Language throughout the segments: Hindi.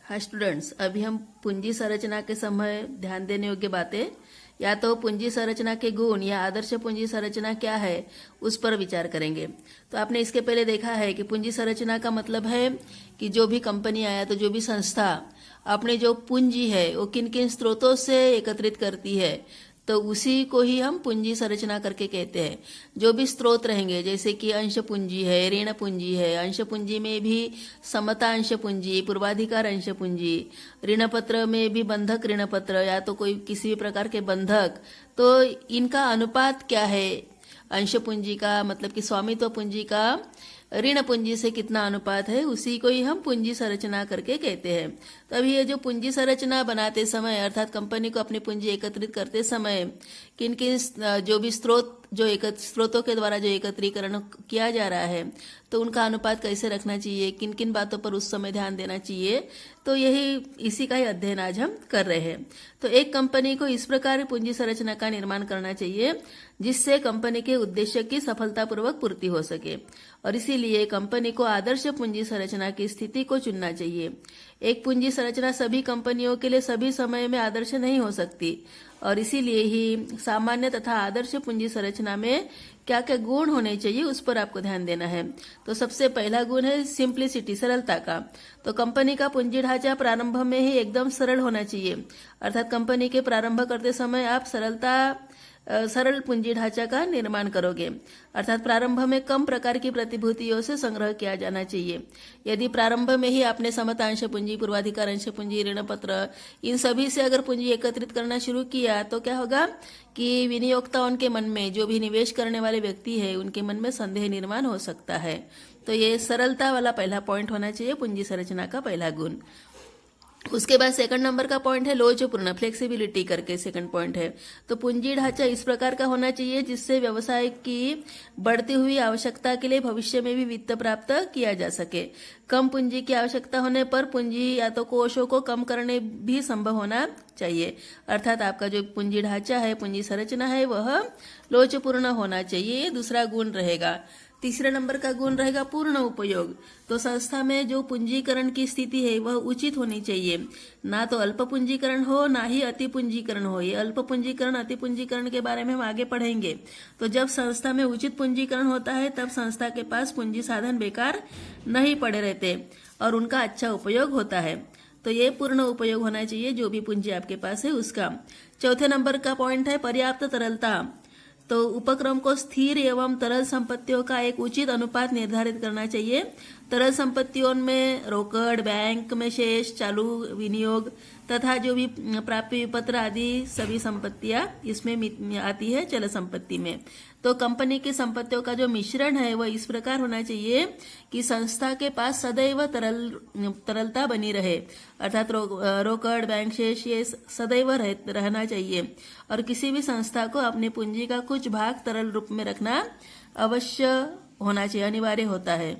हाँ स्टूडेंट्स, अभी हम पूंजी संरचना के समय ध्यान देने योग्य बातें या तो पूंजी संरचना के गुण या आदर्श पूंजी संरचना क्या है उस पर विचार करेंगे। तो आपने इसके पहले देखा है कि पूंजी संरचना का मतलब है कि जो भी कंपनी आया तो जो भी संस्था अपने जो पूंजी है वो किन किन स्रोतों से एकत्रित करती है, तो उसी को ही हम पूंजी संरचना करके कहते हैं। जो भी स्रोत रहेंगे जैसे कि अंश पूंजी है, ऋण पूंजी है, अंश पूंजी में भी समता अंश पूंजी, पूर्वाधिकार अंश पूंजी, ऋण पत्र में भी बंधक ऋण पत्र या तो कोई किसी भी प्रकार के बंधक, तो इनका अनुपात क्या है अंश पूंजी का, मतलब कि स्वामित्व पूंजी का ऋण पूंजी से कितना अनुपात है, उसी को ही हम पूंजी संरचना करके कहते हैं। तो अभी ये जो पूंजी संरचना बनाते समय अर्थात कंपनी को अपनी पूंजी एकत्रित करते समय किन किन जो भी स्रोतों के द्वारा जो एकत्रीकरण किया जा रहा है तो उनका अनुपात कैसे रखना चाहिए, किन किन बातों पर उस समय ध्यान देना चाहिए, तो यही इसी का ही अध्ययन आज हम कर रहे हैं। तो एक कंपनी को इस प्रकार पूंजी संरचना का निर्माण करना चाहिए जिससे कंपनी के उद्देश्य की सफलतापूर्वक पूर्ति हो सके, और इसीलिए कंपनी को आदर्श पूंजी संरचना की स्थिति को चुनना चाहिए। एक पूंजी संरचना सभी कंपनियों के लिए सभी समय में आदर्श नहीं हो सकती, और इसीलिए ही सामान्य तथा आदर्श पूंजी संरचना में क्या क्या गुण होने चाहिए उस पर आपको ध्यान देना है। तो सबसे पहला गुण है सिंप्लिसिटी, सरलता का। तो कंपनी का पूंजी ढांचा प्रारंभ में ही एकदम सरल होना चाहिए, अर्थात कंपनी के प्रारंभ करते समय आप सरल पूंजी ढांचा का निर्माण करोगे, अर्थात प्रारंभ में कम प्रकार की प्रतिभूतियों से संग्रह किया जाना चाहिए। यदि प्रारंभ में ही आपने समतांश पूंजी, पूर्वाधिकार अंश पूंजी, ऋण पत्र, इन सभी से अगर पूंजी एकत्रित करना शुरू किया तो क्या होगा कि विनियोक्ताओं के मन में, जो भी निवेश करने वाले व्यक्ति है उनके मन में संदेह निर्माण हो सकता है। तो ये सरलता वाला पहला पॉइंट होना चाहिए पूंजी संरचना का पहला गुण। उसके बाद सेकंड नंबर का पॉइंट है लोचपूर्ण, फ्लेक्सिबिलिटी करके सेकंड पॉइंट है। तो पूंजी ढांचा इस प्रकार का होना चाहिए जिससे व्यवसाय की बढ़ती हुई आवश्यकता के लिए भविष्य में भी वित्त प्राप्त किया जा सके। कम पूंजी की आवश्यकता होने पर पूंजी या तो कोषों को कम करने भी संभव होना चाहिए, अर्थात आपका जो पूंजी ढांचा है, पूंजी संरचना है, वह लोचपूर्ण होना चाहिए। ये दूसरा गुण रहेगा। तीसरे नंबर का गुण रहेगा पूर्ण उपयोग। तो संस्था में जो पूंजीकरण की स्थिति है वह उचित होनी चाहिए, ना तो अल्प पूंजीकरण हो ना ही अति पूंजीकरण हो। ये अल्प पूंजीकरण अति पूंजीकरण के बारे में हम आगे पढ़ेंगे। तो जब संस्था में उचित पूंजीकरण होता है तब संस्था के पास पूंजी साधन बेकार नहीं पड़े रहते और उनका अच्छा उपयोग होता है। तो ये पूर्ण उपयोग होना चाहिए जो भी पूंजी आपके पास है उसका। चौथे नंबर का पॉइंट है पर्याप्त तरलता। तो उपक्रम को स्थिर एवं तरल संपत्तियों का एक उचित अनुपात निर्धारित करना चाहिए। तरल संपत्तियों में रोकड़, बैंक में शेष, चालू विनियोग तथा जो भी प्राप्य विपत्र आदि सभी संपत्तियां इसमें आती है चल संपत्ति में। तो कंपनी की संपत्तियों का जो मिश्रण है वह इस प्रकार होना चाहिए कि संस्था के पास सदैव तरलता बनी रहे, अर्थात रोकड़, बैंक शेष ये सदैव रहना चाहिए, और किसी भी संस्था को अपनी पूंजी का कुछ भाग तरल रूप में रखना अवश्य होना चाहिए, अनिवार्य होता है।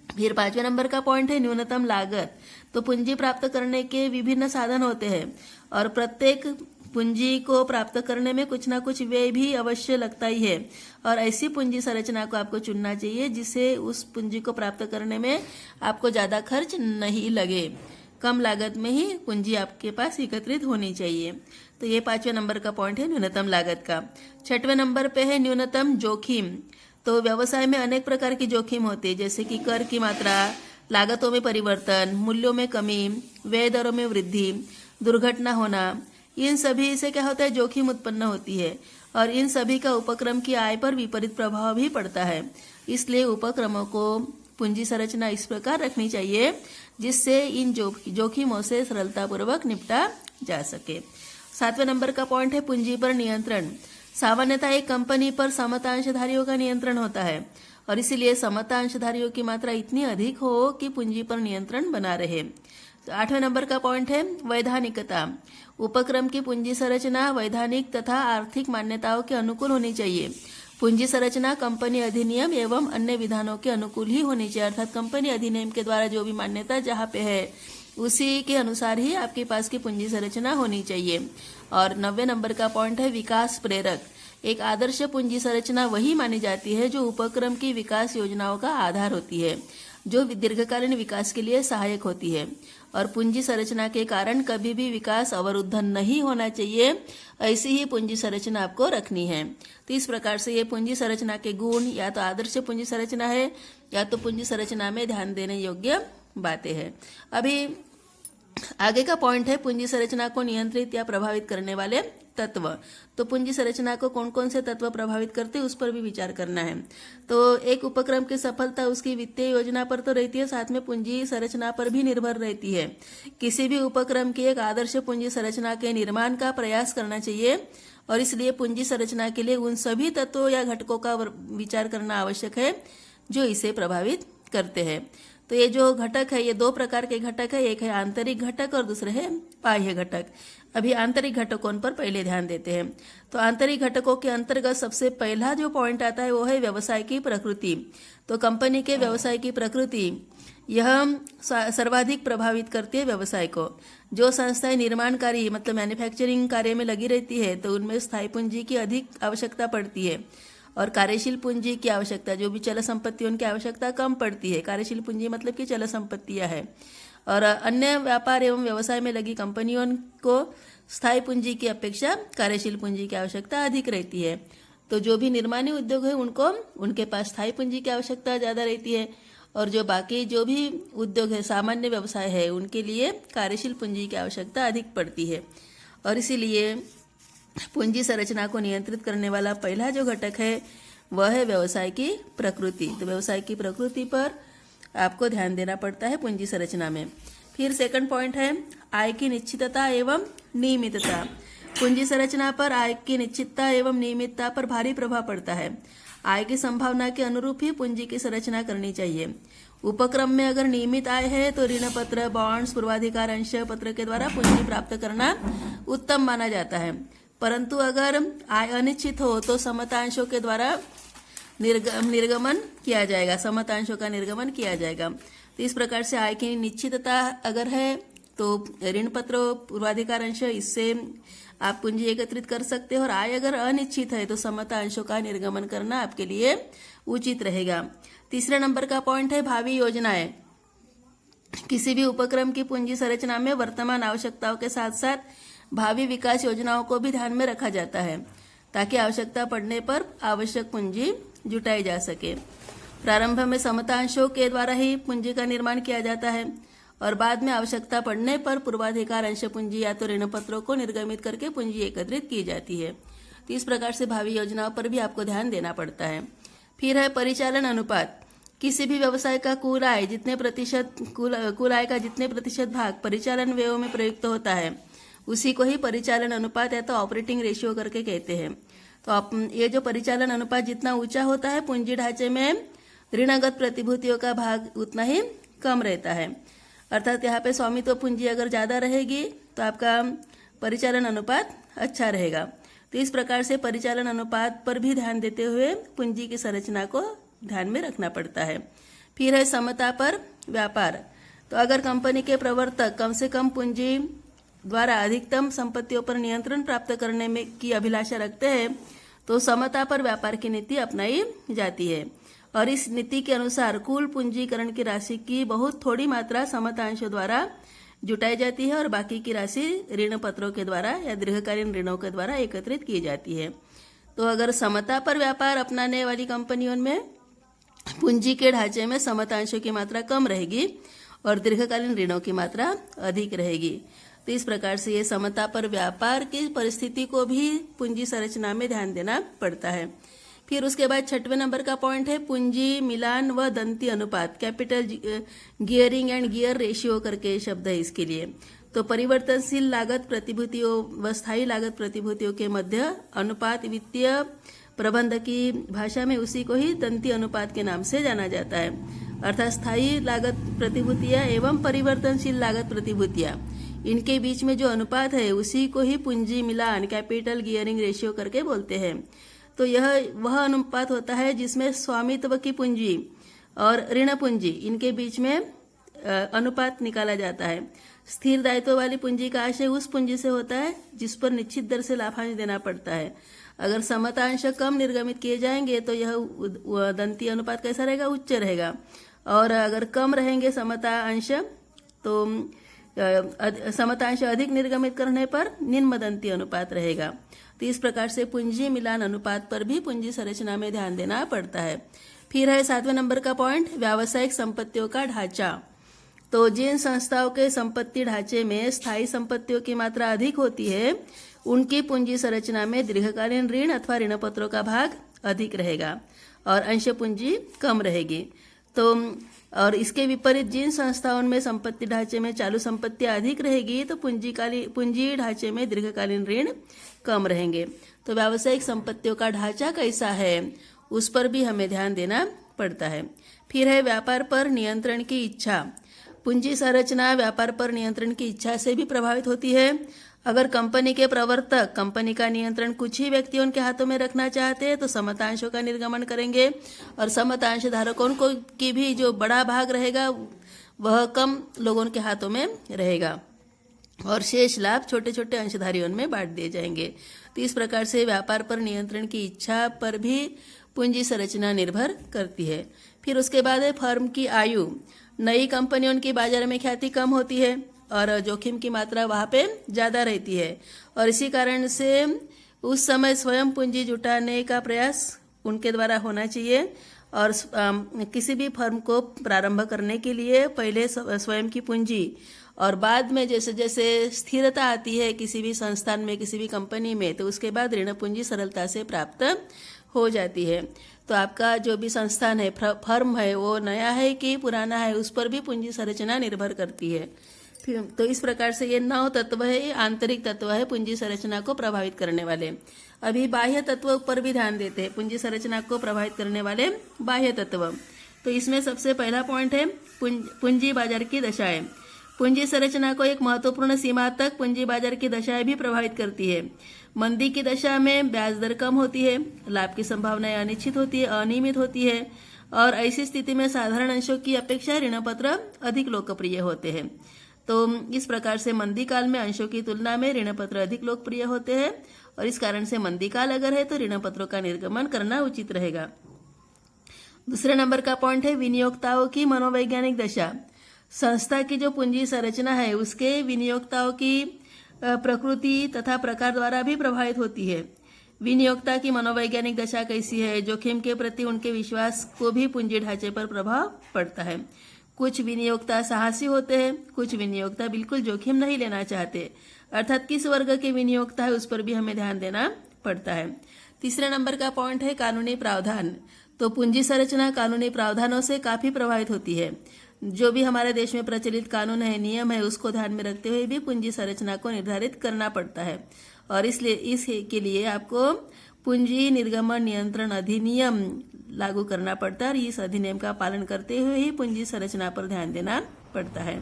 फिर पांचवें नंबर का पॉइंट है न्यूनतम लागत। तो पूंजी प्राप्त करने के विभिन्न साधन होते हैं और प्रत्येक पूंजी को प्राप्त करने में कुछ ना कुछ व्यय भी अवश्य लगता ही है, और ऐसी पूंजी संरचना को आपको चुनना चाहिए जिससे उस पूंजी को प्राप्त करने में आपको ज्यादा खर्च नहीं लगे। कम लागत में ही पूंजी आपके पास एकत्रित होनी चाहिए। तो ये पांचवें नंबर का पॉइंट है न्यूनतम लागत का। छठवें नंबर पे है न्यूनतम जोखिम। तो व्यवसाय में अनेक प्रकार की जोखिम होती है, जैसे कि कर की मात्रा, लागतों में परिवर्तन, मूल्यों में कमी, व्यय दरों में वृद्धि, दुर्घटना होना, इन सभी से क्या होता है जोखिम उत्पन्न होती है, और इन सभी का उपक्रम की आय पर विपरीत प्रभाव भी पड़ता है। इसलिए उपक्रमों को पूंजी संरचना इस प्रकार रखनी चाहिए जिससे इन जोखिमों से सरलतापूर्वक निपटा जा सके। सातवें नंबर का पॉइंट है पूंजी पर नियंत्रण। सामान्यतः एक कंपनी पर समता अंशधारियों का नियंत्रण होता है, और इसीलिए समता अंशधारियों की मात्रा इतनी अधिक हो कि पूंजी पर नियंत्रण बना रहे। तो आठवें नंबर का पॉइंट है वैधानिकता। उपक्रम की पूंजी संरचना वैधानिक तथा आर्थिक मान्यताओं के अनुकूल होनी चाहिए। पूंजी संरचना कंपनी अधिनियम एवं अन्य विधानों के अनुकूल ही होनी चाहिए, अर्थात कंपनी अधिनियम के द्वारा जो भी मान्यता जहाँ पे है उसी के अनुसार ही आपके पास की पूंजी संरचना होनी चाहिए। और 90 नंबर का पॉइंट है विकास प्रेरक। एक आदर्श पूंजी संरचना वही मानी जाती है जो उपक्रम की विकास योजनाओं का आधार होती है। जो दीर्घकालीन विकास के लिए सहायक होती है, और पूंजी संरचना के कारण कभी भी विकास अवरुद्ध नहीं होना चाहिए, ऐसी ही पूंजी संरचना आपको रखनी है। तो इस प्रकार से ये पूंजी संरचना के गुण या तो आदर्श पूंजी संरचना है या तो पूंजी संरचना में ध्यान देने योग्य बातें हैं। अभी आगे का पॉइंट है पूंजी संरचना को नियंत्रित या प्रभावित करने वाले तत्व। तो पूंजी संरचना को कौन कौन से तत्व प्रभावित करते हैं उस पर भी विचार करना है। तो एक उपक्रम की सफलता उसकी वित्तीय योजना पर तो रहती है, साथ में पूंजी संरचना पर भी निर्भर रहती है। किसी भी उपक्रम की एक आदर्श पूंजी संरचना के निर्माण का प्रयास करना चाहिए, और इसलिए पूंजी संरचना के लिए उन सभी तत्वों या घटकों का विचार करना आवश्यक है जो इसे प्रभावित करते हैं। तो ये जो घटक है, ये दो प्रकार के घटक है, एक है आंतरिक घटक और दूसरे है बाह्य घटक। अभी आंतरिक घटकों पर पहले ध्यान देते हैं। तो आंतरिक घटकों के अंतर्गत सबसे पहला जो पॉइंट आता है वो है व्यवसाय की प्रकृति। तो कंपनी के व्यवसाय की प्रकृति यह सर्वाधिक प्रभावित करती है व्यवसाय को। जो संस्थाएं निर्माणकारी मतलब मैन्युफैक्चरिंग कार्य में लगी रहती है तो उनमें स्थायी पूंजी की अधिक आवश्यकता पड़ती है, और कार्यशील पूंजी की आवश्यकता, जो भी चल संपत्ति उनकी आवश्यकता कम पड़ती है। कार्यशील पूंजी मतलब कि चल संपत्तियां है। और अन्य व्यापार एवं व्यवसाय में लगी कंपनियों को स्थायी पूंजी की अपेक्षा कार्यशील पूंजी की आवश्यकता अधिक रहती है। तो जो भी निर्माणी उद्योग है उनके पास स्थायी पूंजी की आवश्यकता ज्यादा रहती है, और जो बाकी जो भी उद्योग है, सामान्य व्यवसाय है, उनके लिए कार्यशील पूंजी की आवश्यकता अधिक पड़ती है। और इसीलिए पूंजी संरचना को नियंत्रित करने वाला पहला जो घटक है वह है व्यवसाय की प्रकृति। तो व्यवसाय की प्रकृति पर आपको ध्यान देना पड़ता है पूंजी संरचना में। फिर सेकंड पॉइंट है आय की निश्चितता एवं नियमितता। पूंजी संरचना पर आय की निश्चितता एवं नियमितता पर भारी प्रभाव पड़ता है। आय की संभावना के अनुरूप ही पूंजी की संरचना करनी चाहिए। उपक्रम में अगर नियमित आय है तो ऋण पत्र, बॉन्ड्स, पूर्वाधिकार अंश पत्र के द्वारा पूंजी प्राप्त करना उत्तम माना जाता है। परंतु अगर आय अनिश्चित हो तो समतांशों के द्वारा निर्गमन किया जाएगा, समतांशों का निर्गमन किया जाएगा। तो इस प्रकार से आय की निश्चितता अगर है तो ऋण पत्र, पूर्वाधिकार अंश, इससे आप पूंजी एकत्रित कर सकते हो, और आय अगर अनिश्चित है तो समता अंशों का निर्गमन करना आपके लिए उचित रहेगा। तीसरे नंबर का पॉइंट है भावी योजनाएं। किसी भी उपक्रम की पूंजी संरचना में वर्तमान आवश्यकताओं के साथ साथ भावी विकास योजनाओं को भी ध्यान में रखा जाता है, ताकि आवश्यकता पड़ने पर आवश्यक पूंजी जुटाई जा सके। प्रारंभ में समतांशों के द्वारा ही पूंजी का निर्माण किया जाता है, और बाद में आवश्यकता पड़ने पर पूर्वाधिकार अंश पूंजी या तो ऋण पत्रों को निर्गमित करके पूंजी एकत्रित की जाती है। तो इस प्रकार से भावी योजनाओं पर भी आपको ध्यान देना पड़ता है। फिर है परिचालन अनुपात। किसी भी व्यवसाय का कुल आय का जितने प्रतिशत भाग परिचालन व्ययों में प्रयुक्त होता है उसी को ही परिचालन अनुपात या तो ऑपरेटिंग रेशियो करके कहते हैं। तो ये जो परिचालन अनुपात जितना ऊंचा होता है पूंजी ढांचे में ऋणगत प्रतिभूतियों का भाग उतना ही कम रहता है। अर्थात यहाँ पे स्वामित्व पूंजी अगर ज्यादा रहेगी तो आपका परिचालन अनुपात अच्छा रहेगा। तो इस प्रकार से परिचालन अनुपात पर भी ध्यान देते हुए पूंजी की संरचना को ध्यान में रखना पड़ता है। फिर है समता पर व्यापार। तो अगर कंपनी के प्रवर्तक कम से कम पूंजी द्वारा अधिकतम संपत्तियों पर नियंत्रण प्राप्त करने में की अभिलाषा रखते हैं तो समता पर व्यापार की नीति अपनाई जाती है, और इस नीति के अनुसार कुल पूंजीकरण की राशि की बहुत थोड़ी मात्रा समतांशों द्वारा जुटाई जाती है और बाकी की राशि ऋण पत्रों के द्वारा या दीर्घकालीन ऋणों के द्वारा एकत्रित की जाती है। तो अगर समता पर व्यापार अपनाने वाली कंपनियों में पूंजी के ढांचे में समतांशों की मात्रा कम रहेगी और दीर्घकालीन ऋणों की मात्रा अधिक रहेगी। तो इस प्रकार से ये समता पर व्यापार की परिस्थिति को भी पूंजी संरचना में ध्यान देना पड़ता है। फिर उसके बाद छठवें नंबर का पॉइंट है पूंजी मिलान व दंती अनुपात। Capital gearing and gear ratio करके शब्द है इसके लिए। तो परिवर्तनशील लागत प्रतिभूतियों व स्थायी लागत प्रतिभूतियों के मध्य अनुपात वित्तीय प्रबंध की भाषा में उसी को ही दंती अनुपात के नाम से जाना जाता है। अर्थात स्थायी लागत प्रतिभूतियां एवं परिवर्तनशील लागत प्रतिभूतियां, इनके बीच में जो अनुपात है उसी को ही पूंजी मिलान कैपिटल गियरिंग रेशियो करके बोलते हैं। तो यह वह अनुपात होता है जिसमें स्वामित्व की पूंजी और ऋण पूंजी इनके बीच में अनुपात निकाला जाता है। स्थिर दायित्व वाली पूंजी का आशय उस पूंजी से होता है जिस पर निश्चित दर से लाभांश देना पड़ता है। अगर समतांश कम निर्गमित किए जाएंगे तो यह दंती अनुपात कैसा रहेगा, उच्च रहेगा। और अगर कम रहेंगे समता अंश तो समता अंश अधिक निर्गमित करने पर निम्नमदंती अनुपात रहेगा। तो इस प्रकार से पूंजी मिलान अनुपात पर भी पूंजी संरचना में ध्यान देना पड़ता है। फिर है 7वें नंबर का पॉइंट, व्यावसायिक संपत्तियों का ढांचा। तो जिन संस्थाओं के संपत्ति ढांचे में स्थायी संपत्तियों की मात्रा अधिक होती है उनकी पूंजी संरचना में दीर्घकालीन ऋण अथवा ऋण पत्रों का भाग अधिक रहेगा और अंश पूंजी कम रहेगी। तो और इसके विपरीत जिन संस्थाओं में संपत्ति ढांचे में चालू संपत्तियां अधिक रहेगी तो पूंजी ढांचे में दीर्घकालीन ऋण कम रहेंगे। तो व्यावसायिक संपत्तियों का ढांचा कैसा है उस पर भी हमें ध्यान देना पड़ता है। फिर है व्यापार पर नियंत्रण की इच्छा। पूंजी संरचना व्यापार पर नियंत्रण की इच्छा से भी प्रभावित होती है। अगर कंपनी के प्रवर्तक कंपनी का नियंत्रण कुछ ही व्यक्तियों के हाथों में रखना चाहते हैं तो समतांशों का निर्गमन करेंगे और समतांश धारकों को की भी जो बड़ा भाग रहेगा वह कम लोगों के हाथों में रहेगा और शेष लाभ छोटे छोटे अंशधारियों में बांट दिए जाएंगे। तो इस प्रकार से व्यापार पर नियंत्रण की इच्छा पर भी पूंजी संरचना निर्भर करती है। फिर उसके बाद है फर्म की आयु। नई कंपनियों की बाजार में ख्याति कम होती है और जोखिम की मात्रा वहां पे ज्यादा रहती है और इसी कारण से उस समय स्वयं पूंजी जुटाने का प्रयास उनके द्वारा होना चाहिए और किसी भी फर्म को प्रारंभ करने के लिए पहले स्वयं की पूंजी और बाद में जैसे जैसे स्थिरता आती है किसी भी संस्थान में किसी भी कंपनी में तो उसके बाद ऋण पूंजी सरलता से प्राप्त हो जाती है। तो आपका जो भी संस्थान है फर्म है वो नया है कि पुराना है उस पर भी पूंजी संरचना निर्भर करती है। तो इस प्रकार से ये 9 तत्व है, ये आंतरिक तत्व है पूंजी संरचना को प्रभावित करने वाले। अभी बाह्य तत्व पर भी ध्यान देते हैं, पूंजी संरचना को प्रभावित करने वाले बाह्य तत्व। तो इसमें सबसे पहला पॉइंट है पूंजी बाजार की दशाएं। पूंजी संरचना को एक महत्वपूर्ण सीमा तक पूंजी बाजार की दशाएं भी प्रभावित करती है। मंदी की दशा में ब्याज दर कम होती है, लाभ की संभावनाएं अनिश्चित होती है, अनियमित होती है और ऐसी स्थिति में साधारण अंशों की अपेक्षा ऋण पत्र अधिक लोकप्रिय होते हैं। तो इस प्रकार से मंदी काल में अंशों की तुलना में ऋण पत्र अधिक लोकप्रिय होते हैं और इस कारण से मंदी काल अगर है तो ऋण पत्रों का निर्गमन करना उचित रहेगा। दूसरे नंबर का पॉइंट है विनियोक्ताओं की मनोवैज्ञानिक दशा। संस्था की जो पूंजी संरचना है उसके विनियोक्ताओं की प्रकृति तथा प्रकार द्वारा भी प्रभावित होती है। विनियोक्ता की मनोवैज्ञानिक दशा कैसी है, जोखिम के प्रति उनके विश्वास को भी पूंजी ढांचे पर प्रभाव पड़ता है। कुछ विनियोक्ता साहसी होते हैं, कुछ विनियोक्ता बिल्कुल जोखिम नहीं लेना चाहते, अर्थात किस वर्ग के विनियोक्ता है उस पर भी हमें ध्यान देना पड़ता है। तीसरे नंबर का पॉइंट है कानूनी प्रावधान। तो पूंजी संरचना कानूनी प्रावधानों से काफी प्रभावित होती है। जो भी हमारे देश में प्रचलित कानून है, नियम है, उसको ध्यान में रखते हुए भी पूंजी संरचना को निर्धारित करना पड़ता है और इसलिए इसके लिए आपको पूंजी निर्गमन नियंत्रण अधिनियम लागू करना पड़ता है और इस अधिनियम का पालन करते हुए ही पूंजी संरचना पर ध्यान देना पड़ता है।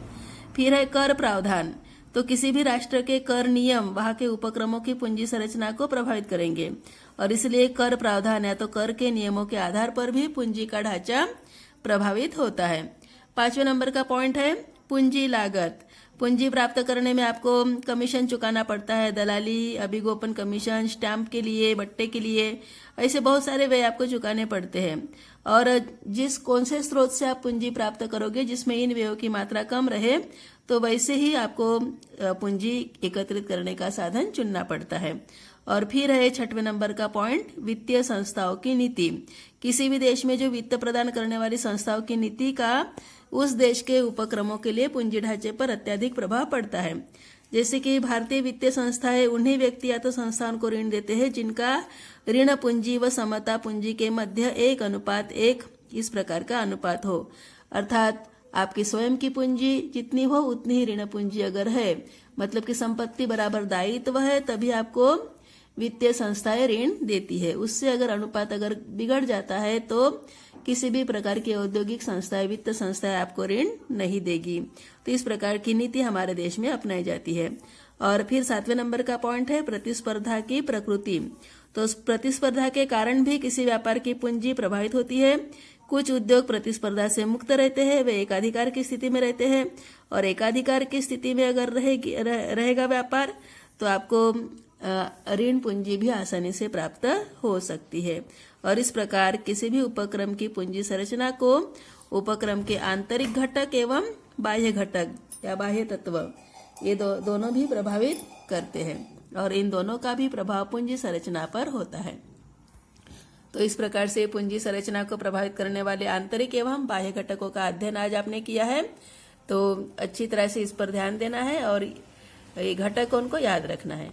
फिर है कर प्रावधान। तो किसी भी राष्ट्र के कर नियम वहां के उपक्रमों की पूंजी संरचना को प्रभावित करेंगे और इसलिए कर प्रावधान या तो कर के नियमों के आधार पर भी पूंजी का ढांचा प्रभावित होता है। 5वें नंबर का पॉइंट है पूंजी लागत। पूंजी प्राप्त करने में आपको कमीशन चुकाना पड़ता है, दलाली, अभिगोपन कमीशन, स्टैंप के लिए, बट्टे के लिए, ऐसे बहुत सारे व्यय आपको चुकाने पड़ते हैं और कौन से स्रोत से आप पूंजी प्राप्त करोगे जिसमें इन व्ययों की मात्रा कम रहे तो वैसे ही आपको पूंजी एकत्रित करने का साधन चुनना पड़ता है। और फिर है 6वें नंबर का पॉइंट वित्तीय संस्थाओं की नीति। किसी भी देश में जो वित्त प्रदान करने वाली संस्थाओं की नीति का उस देश के उपक्रमों के लिए पूंजी ढांचे पर अत्यधिक प्रभाव पड़ता है। जैसे कि भारतीय वित्तीय संस्थाएं उन्हीं व्यक्ति या तो संस्थान को ऋण देते हैं जिनका ऋण पूंजी व समता पूंजी के मध्य 1:1 इस प्रकार का अनुपात हो, अर्थात आपकी स्वयं की पूंजी जितनी हो उतनी ही ऋण पूंजी अगर है, मतलब कि संपत्ति बराबर दायित्व है, तभी आपको वित्तीय संस्थाएं ऋण देती है। उससे अगर अनुपात अगर बिगड़ जाता है तो किसी भी प्रकार की औद्योगिक संस्थाएं, वित्त संस्थाएं आपको ऋण नहीं देगी। तो इस प्रकार की नीति हमारे देश में अपनाई जाती है। और फिर 7वें नंबर का पॉइंट है प्रतिस्पर्धा की प्रकृति। तो प्रतिस्पर्धा के कारण भी किसी व्यापार की पूंजी प्रभावित होती है। कुछ उद्योग प्रतिस्पर्धा से मुक्त रहते हैं, वे एकाधिकार की स्थिति में रहते हैं और एकाधिकार की स्थिति में अगर रहेगा व्यापार तो आपको ऋण पूंजी भी आसानी से प्राप्त हो सकती है। और इस प्रकार किसी भी उपक्रम की पूंजी संरचना को उपक्रम के आंतरिक घटक एवं बाह्य घटक या बाह्य तत्व ये दोनों भी प्रभावित करते हैं और इन दोनों का भी प्रभाव पूंजी संरचना पर होता है। तो इस प्रकार से पूंजी संरचना को प्रभावित करने वाले आंतरिक एवं बाह्य घटकों का अध्ययन आज आपने किया है। तो अच्छी तरह से इस पर ध्यान देना है और ये घटक उनको याद रखना है।